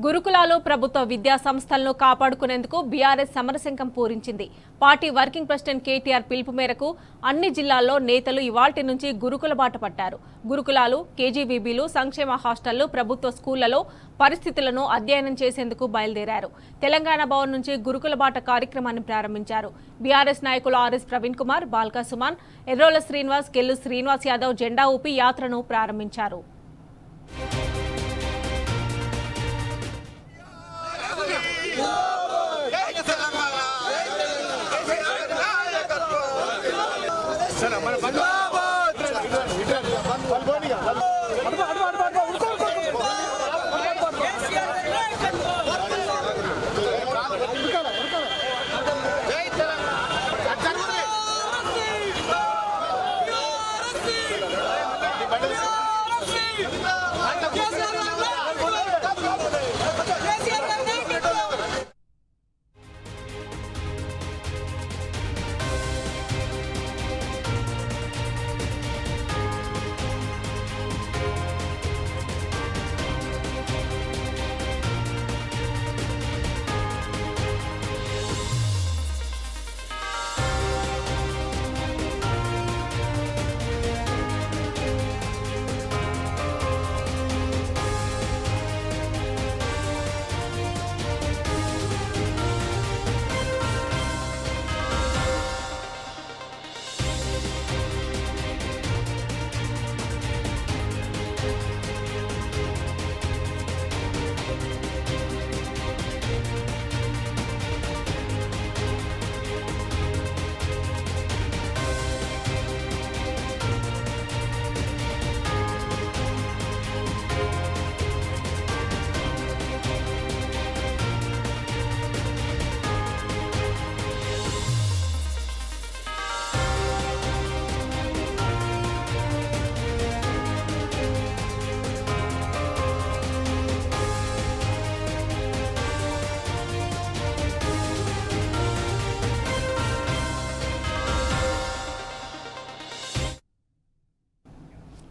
గురుకులాలు ప్రభుత్వ విద్యా సంస్థలను కాపాడుకునేందుకు బీఆర్ఎస్ సమరశంఖం పూరించింది. పార్టీ వర్కింగ్ ప్రెసిడెంట్ కేటీఆర్ పిలుపు మేరకు అన్ని జిల్లాల్లో నేతలు ఇవాల్టి నుంచి గురుకుల బాట పట్టారు. గురుకులాలు, కేజీబీబీలు, సంక్షేమ హాస్టళ్లు, ప్రభుత్వ స్కూళ్లలో పరిస్థితులను అధ్యయనం చేసేందుకు బయలుదేరారు. తెలంగాణ భవన్ నుంచి గురుకుల బాట కార్యక్రమాన్ని ప్రారంభించారు. బీఆర్ఎస్ నాయకులు ఆర్ఎస్ ప్రవీణ్ కుమార్, బాల్కా సుమన్, ఎర్రోల శ్రీనివాస్, కెల్లు శ్రీనివాస్ యాదవ్ జెండా ఊపి యాత్రను ప్రారంభించారు.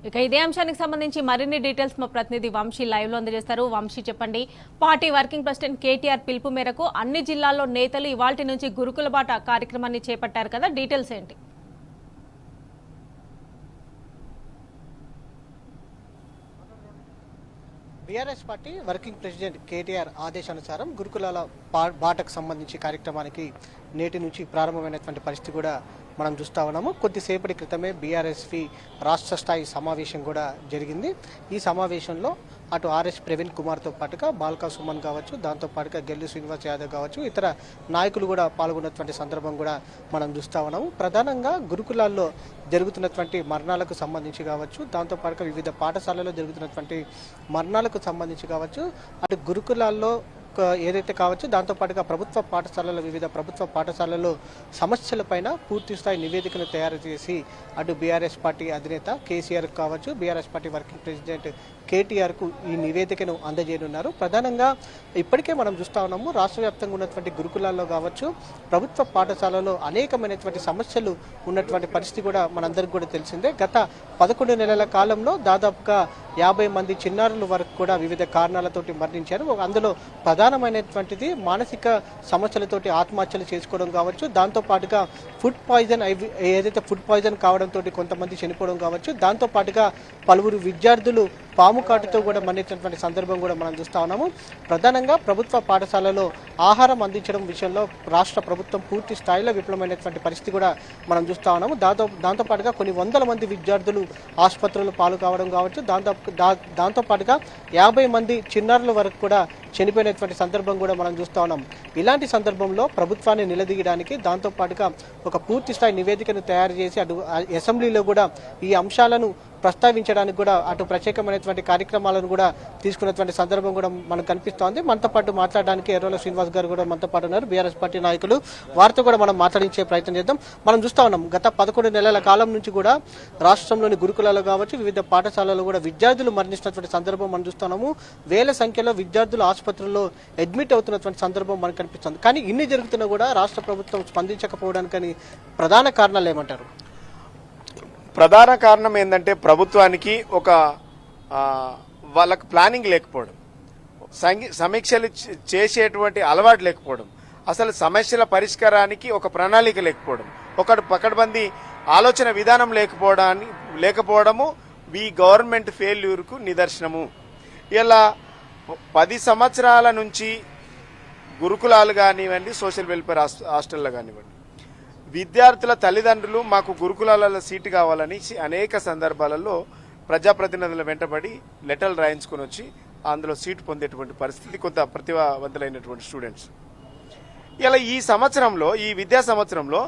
ఇక ఇదే అంశానికి సంబంధించి మరిన్ని డీటెయిల్స్ మా ప్రతినిధి వంశీ లైవ్ లో అందజేస్తారు. వంశీ, చెప్పండి. పార్టీ వర్కింగ్ ప్రెసిడెంట్ కేటీఆర్ పిలుపు మేరకు అన్ని జిల్లాల్లో నేతలు ఇవాల్టి నుంచి గురుకుల బాట కార్యక్రమాన్ని చేపట్టారు కదా, డీటెయిల్స్ ఏంటి? BRS party working president KTR ఆదేశానుసారం గురుకులాల బాటకు సంబంధించి కార్యక్రమానికి నేటి నుంచి ప్రారంభమైనటువంటి పరిస్థితి కూడా మనం చూస్తూ ఉన్నాము. కొద్దిసేపటి క్రితమే బీఆర్ఎస్పి రాష్ట్ర స్థాయి సమావేశం కూడా జరిగింది. ఈ సమావేశంలో అటు ఆర్ఎస్ ప్రవీణ్ కుమార్తో పాటుగా బాల్కా సుమన్ కావచ్చు, దాంతో పాటుగా గెల్లు శ్రీనివాస్ యాదవ్ కావచ్చు, ఇతర నాయకులు కూడా పాల్గొన్నటువంటి సందర్భం కూడా మనం చూస్తూ ఉన్నాము. ప్రధానంగా గురుకులాల్లో జరుగుతున్నటువంటి మరణాలకు సంబంధించి కావచ్చు, దాంతో పాటుగా వివిధ పాఠశాలలో జరుగుతున్నటువంటి మరణాలకు సంబంధించి కావచ్చు, అటు గురుకులాల్లో ఏదైతే కావచ్చు, దాంతోపాటుగా ప్రభుత్వ పాఠశాలలో వివిధ ప్రభుత్వ పాఠశాలలో సమస్యలపైన పూర్తి స్థాయి నివేదికను తయారు చేసి అటు బీఆర్ఎస్ పార్టీ అధినేత కేసీఆర్ కావచ్చు, బీఆర్ఎస్ పార్టీ వర్కింగ్ ప్రెసిడెంట్ కేటీఆర్కు ఈ నివేదికను అందజేయనున్నారు. ప్రధానంగా ఇప్పటికే మనం చూస్తూ ఉన్నాము, రాష్ట్ర వ్యాప్తంగా ఉన్నటువంటి గురుకులాల్లో కావచ్చు, ప్రభుత్వ పాఠశాలలో అనేకమైనటువంటి సమస్యలు ఉన్నటువంటి పరిస్థితి కూడా మనందరికీ కూడా తెలిసిందే. గత 11 నెలల కాలంలో దాదాపుగా 50 మంది చిన్నారుల వరకు కూడా వివిధ కారణాలతోటి మరణించారు. అందులో ప్రధానమైనటువంటిది మానసిక సమస్యలతోటి ఆత్మహత్యలు చేసుకోవడం కావచ్చు, దాంతోపాటుగా ఫుడ్ పాయిజన్ కావడంతో కొంతమంది చనిపోవడం కావచ్చు, దాంతోపాటుగా పలువురు విద్యార్థులు పాము కాటుతో కూడా మరణించినటువంటి సందర్భం కూడా మనం చూస్తూ ఉన్నాము. ప్రధానంగా ప్రభుత్వ పాఠశాలలో ఆహారం అందించడం విషయంలో రాష్ట్ర ప్రభుత్వం పూర్తి స్థాయిలో విఫలమైనటువంటి పరిస్థితి కూడా మనం చూస్తూ ఉన్నాము. దాంతోపాటుగా కొన్ని వందల మంది విద్యార్థులు ఆసుపత్రులు పాలు కావడం కావచ్చు, దాంతోపాటుగా 50 మంది చిన్నారుల వరకు కూడా చనిపోయినటువంటి సందర్భం కూడా మనం చూస్తూ ఉన్నాం. ఇలాంటి సందర్భంలో ప్రభుత్వాన్ని నిలదీయడానికి, దాంతోపాటుగా ఒక పూర్తి స్థాయి నివేదికను తయారు చేసి అటు అసెంబ్లీలో కూడా ఈ అంశాలను ప్రస్తావించడానికి కూడా అటు ప్రత్యేకమైనటువంటి కార్యక్రమాలను కూడా తీసుకున్నటువంటి సందర్భం కూడా మనకు కనిపిస్తోంది. మనతో పాటు మాట్లాడడానికి ఎర్రోల శ్రీనివాస్ గారు కూడా మనతో పాటు ఉన్నారు, బీఆర్ఎస్ పార్టీ నాయకులు. వారితో కూడా మనం మాట్లాడించే ప్రయత్నం చేద్దాం. మనం చూస్తా ఉన్నాం, గత 11 నెలల కాలం నుంచి కూడా రాష్ట్రంలోని గురుకులాలు కావచ్చు, వివిధ పాఠశాలలో కూడా విద్యార్థులు మరణిస్తున్నటువంటి సందర్భం మనం చూస్తున్నాము. వేల సంఖ్యలో విద్యార్థులు ఆసుపత్రుల్లో అడ్మిట్ అవుతున్నటువంటి సందర్భం మనకు కనిపిస్తుంది. కానీ ఇన్ని జరుగుతున్నా కూడా రాష్ట్ర ప్రభుత్వం స్పందించకపోవడానికి ప్రధాన కారణాలు ఏమంటారు? ప్రధాన కారణం ఏంటంటే ప్రభుత్వానికి ఒక వాళ్ళకు ప్లానింగ్ లేకపోవడం. సమీక్షలు చేసేటువంటి అలవాటు లేకపోవడం, అసలు సమస్యల పరిష్కారానికి ఒక ప్రణాళిక లేకపోవడం, ఒక పకడ్బందీ ఆలోచన విధానం లేకపోవడము ఈ గవర్నమెంట్ ఫెయిల్యూర్కు నిదర్శనము. ఇలా 10 సంవత్సరాల నుంచి గురుకులాలు కానివ్వండి, సోషల్ వెల్ఫేర్ హాస్టల్లో కానివ్వండి, విద్యార్థుల తల్లిదండ్రులు మాకు గురుకులాలలో సీటు కావాలని అనేక సందర్భాలలో ప్రజాప్రతినిధుల వెంటబడి లెటర్లు రాయించుకొని వచ్చి అందులో సీటు పొందేటువంటి పరిస్థితి కొంత ప్రతిభావంతులైనటువంటి స్టూడెంట్స్. ఇలా ఈ విద్యా సంవత్సరంలో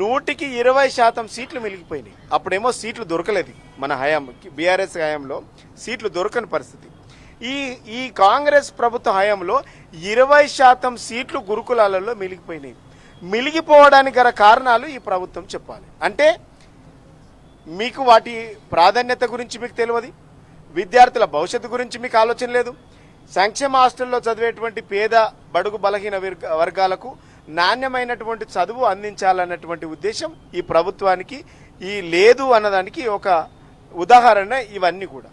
100కి 20% సీట్లు మిగిలిపోయినాయి. అప్పుడేమో సీట్లు దొరకలేదు. మన బీఆర్ఎస్ హయాంలో సీట్లు దొరకని పరిస్థితి. ఈ కాంగ్రెస్ ప్రభుత్వ హయాంలో 20% సీట్లు గురుకులాలలో మిగిలిపోయినాయి. మిగిలిపోవడానికి గల కారణాలు ఈ ప్రభుత్వం చెప్పాలి. అంటే మీకు వాటి ప్రాధాన్యత గురించి మీకు తెలియదు, విద్యార్థుల భవిష్యత్తు గురించి మీకు ఆలోచన లేదు. సంక్షేమ హాస్టల్లో చదివేటువంటి పేద బడుగు బలహీన వర్గాలకు నాణ్యమైనటువంటి చదువు అందించాలన్నటువంటి ఉద్దేశం ఈ ప్రభుత్వానికి లేదు అన్నదానికి ఒక ఉదాహరణ ఇవన్నీ కూడా.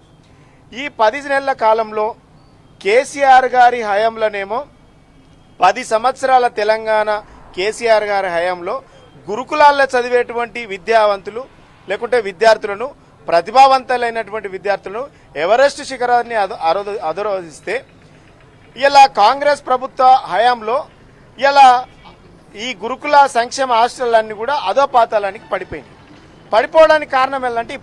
ఈ 10 నెలల కాలంలో కేసీఆర్ గారి హయాంలోనేమో 10 సంవత్సరాల తెలంగాణ కేసీఆర్ గారి హయాంలో గురుకులాల్లో చదివేటువంటి విద్యావంతులు లేకుంటే విద్యార్థులను, ప్రతిభావంతులైనటువంటి విద్యార్థులను ఎవరెస్ట్ శిఖరాన్ని అధిరోహిస్తే ఇలా కాంగ్రెస్ ప్రభుత్వ హయాంలో ఇలా ఈ గురుకుల సంక్షేమ హాస్టళ్ళన్నీ కూడా అధోపాతాలానికి పడిపోయినాయి. పడిపోవడానికి కారణం ఏంటంటే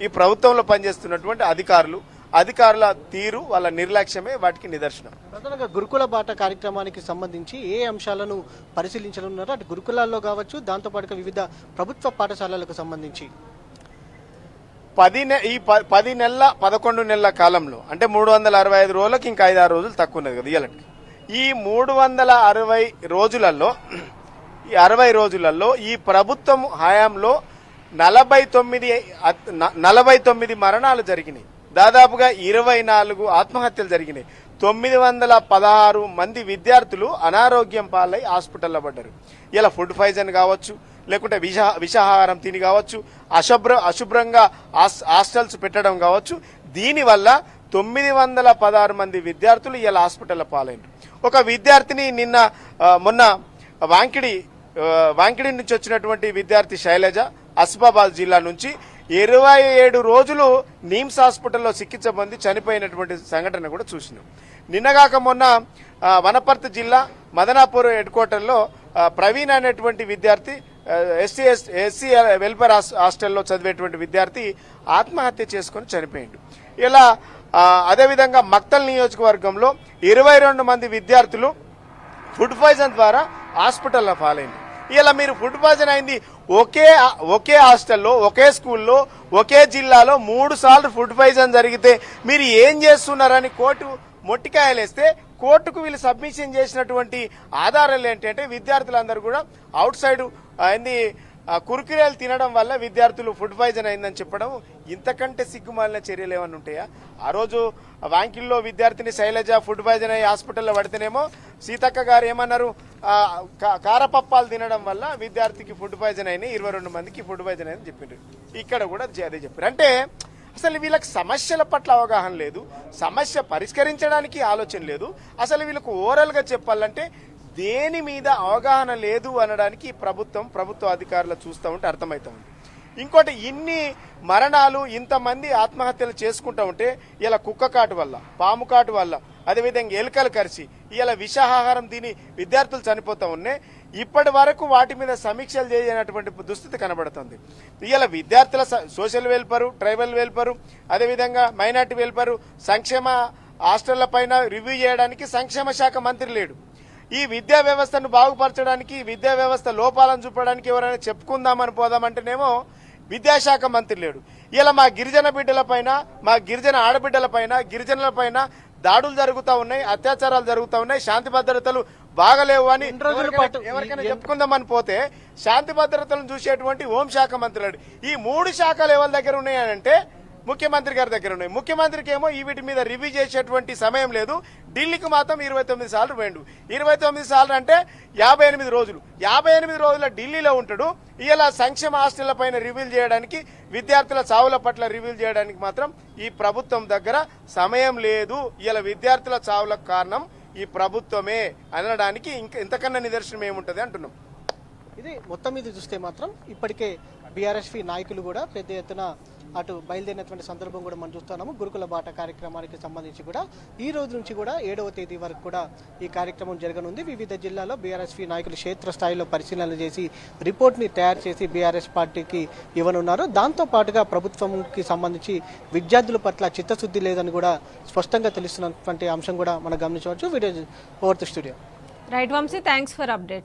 ఈ ప్రభుత్వంలో పనిచేస్తున్నటువంటి అధికారుల తీరు, వాళ్ళ నిర్లక్ష్యమే వాటికి నిదర్శనం. ప్రధానంగా గురుకుల బాట కార్యక్రమానికి సంబంధించి ఏ అంశాలను పరిశీలించనున్నారో అటు గురుకులాల్లో కావచ్చు, దాంతోపాటుగా వివిధ ప్రభుత్వ పాఠశాలలకు సంబంధించి 10 నెలల 11 నెలల కాలంలో అంటే 365 రోజులకు ఇంకా 5-6 రోజులు తక్కువ ఉన్నది కదా ఇయ్యాలంటే. ఈ 60 రోజులలో ఈ ప్రభుత్వం హయాంలో 49 మరణాలు జరిగినాయి. దాదాపుగా 24 ఆత్మహత్యలు జరిగినాయి. 916 మంది విద్యార్థులు అనారోగ్యం పాలై హాస్పిటల్లో పడ్డారు. ఇలా ఫుడ్ పాయిజన్ కావచ్చు, లేకుంటే విషాహారం తిని కావచ్చు, అశుభ్రంగా హాస్టల్స్ పెట్టడం కావచ్చు. దీనివల్ల 916 మంది విద్యార్థులు ఇలా హాస్పిటల్లో పాలైనరు. ఒక విద్యార్థిని మొన్న వాంకిడి నుంచి వచ్చినటువంటి విద్యార్థి శైలజ ఆసిఫాబాద్ జిల్లా నుంచి 27 రోజులు నిమ్స్ హాస్పిటల్లో చికిత్స పొంది చనిపోయినటువంటి సంఘటన కూడా చూసినాం. నిన్నగాక మొన్న వనపర్తి జిల్లా మదనాపూర్ హెడ్ క్వార్టర్లో ప్రవీణ్ అనేటువంటి విద్యార్థి ఎస్సీ వెల్ఫేర్ హాస్టల్లో చదివేటువంటి విద్యార్థి ఆత్మహత్య చేసుకొని చనిపోయిండు. ఇలా అదేవిధంగా మక్తల్ నియోజకవర్గంలో 22 మంది విద్యార్థులు ఫుడ్ పాయిజన్ ద్వారా హాస్పిటల్లో పాలైంది. ఇలా మీరు ఫుడ్ పాయిజన్ అయింది ఒకే హాస్టల్లో, ఒకే స్కూల్లో, ఒకే జిల్లాలో 3 సార్లు ఫుడ్ పాయిజన్ జరిగితే మీరు ఏం చేస్తున్నారని కోర్టు మొట్టికాయలేస్తే కోర్టుకు వీళ్ళు సబ్మిషన్ చేసినటువంటి ఆధారాలు ఏంటంటే విద్యార్థులందరూ కూడా అవుట్ సైడ్ కురుకురేలు తినడం వల్ల విద్యార్థులు ఫుడ్ పాయిజన్ అయిందని చెప్పడం ఇంతకంటే సిగ్గుమాలిన చర్యలు ఏమన్నా ఉంటాయా? ఆ రోజు వాంకిల్లో విద్యార్థిని శైలజ ఫుడ్ పాయిజన్ అయ్యి హాస్పిటల్లో పడితేనేమో సీతక్క గారు ఏమన్నారు, కారపప్పాలు తినడం వల్ల విద్యార్థికి ఫుడ్ పాయిజన్ అయినాయి, 22 మందికి ఫుడ్ పాయిజన్ అయిందని చెప్పిండ్రు. ఇక్కడ కూడా అదే చెప్పారు. అంటే అసలు వీళ్ళకి సమస్యల పట్ల అవగాహన లేదు, సమస్య పరిష్కరించడానికి ఆలోచన లేదు. అసలు వీళ్ళకు ఓవరాల్గా చెప్పాలంటే దేని మీద అవగాహన లేదు అనడానికి ప్రభుత్వ అధికారులు చూస్తూ ఉంటే అర్థమవుతా ఉంది. ఇంకోటి, ఇన్ని మరణాలు, ఇంతమంది ఆత్మహత్యలు చేసుకుంటూ ఉంటే ఇలా కుక్క కాటు వల్ల, పాము కాటు వల్ల, అదేవిధంగా ఎలుకలు కరిచి ఇలా విషాహారం తిని విద్యార్థులు చనిపోతూ ఉన్నాయి. ఇప్పటి వరకు వాటి మీద సమీక్షలు చేయనటువంటి దుస్థితి కనబడుతుంది. ఇలా విద్యార్థుల సోషల్ వెల్ఫేరు, ట్రైబల్ వెల్ఫేరు, అదేవిధంగా మైనార్టీ వెల్ఫేరు, సంక్షేమ హాస్టళ్ల పైన రివ్యూ చేయడానికి సంక్షేమ శాఖ మంత్రి లేడు. ఈ విద్యా వ్యవస్థను బాగుపరచడానికి, విద్యా వ్యవస్థ లోపాలను చూపడానికి ఎవరైనా చెప్పుకుందామని పోదామంటేనేమో విద్యాశాఖ మంత్రి లేడు. ఇలా మా గిరిజన బిడ్డలపైన, మా గిరిజన ఆడబిడ్డలపైన, గిరిజనులపైన దాడులు జరుగుతూ ఉన్నాయి, అత్యాచారాలు జరుగుతూ ఉన్నాయి, శాంతి భద్రతలు బాగలేవు అని ఎవరికైనా చెప్పుకుందామని పోతే శాంతి భద్రతలను చూసేటువంటి హోంశాఖ మంత్రి లేడు. ఈ 3 శాఖలు ఎవరి దగ్గర ఉన్నాయనంటే ముఖ్యమంత్రి గారి దగ్గర ఉన్నాయి. ముఖ్యమంత్రికి ఏమో వీటి మీద రివ్యూ చేసేటువంటి సమయం లేదు. ఢిల్లీకి మాత్రం 29 సార్లు పోయిండు. 29 సార్లు అంటే 58 రోజులు. 58 రోజుల ఢిల్లీలో ఉంటాడు, ఇలా సంక్షేమ హాస్టళ్ల పైన రివ్యూలు చేయడానికి, విద్యార్థుల చావుల పట్ల రివ్యూలు చేయడానికి మాత్రం ఈ ప్రభుత్వం దగ్గర సమయం లేదు. ఇలా విద్యార్థుల చావులకు కారణం ఈ ప్రభుత్వమే అనడానికి ఇంకా ఇంతకన్నా నిదర్శనం ఏముంటది అంటున్నాం. ఇది మొత్తం మీద చూస్తే మాత్రం ఇప్పటికే బీఆర్ఎస్పీ నాయకులు కూడా పెద్ద ఎత్తున అటు బయలుదేరినటువంటి సందర్భం కూడా మనం చూస్తున్నాము. గురుకుల బాట కార్యక్రమానికి సంబంధించి కూడా ఈ రోజు నుంచి కూడా 7వ తేదీ వరకు కూడా ఈ కార్యక్రమం జరగనుంది. వివిధ జిల్లాల్లో బీఆర్ఎస్పీ నాయకులు క్షేత్రస్థాయిలో పరిశీలనలు చేసి రిపోర్ట్ని తయారు చేసి బీఆర్ఎస్ పార్టీకి ఇవ్వనున్నారు. దాంతో పాటుగా ప్రభుత్వంకి సంబంధించి విద్యార్థుల పట్ల చిత్తశుద్ధి లేదని కూడా స్పష్టంగా తెలుస్తున్నటువంటి అంశం కూడా మనం గమనించవచ్చు. Video over the studio. Right Vamshi, thanks for update.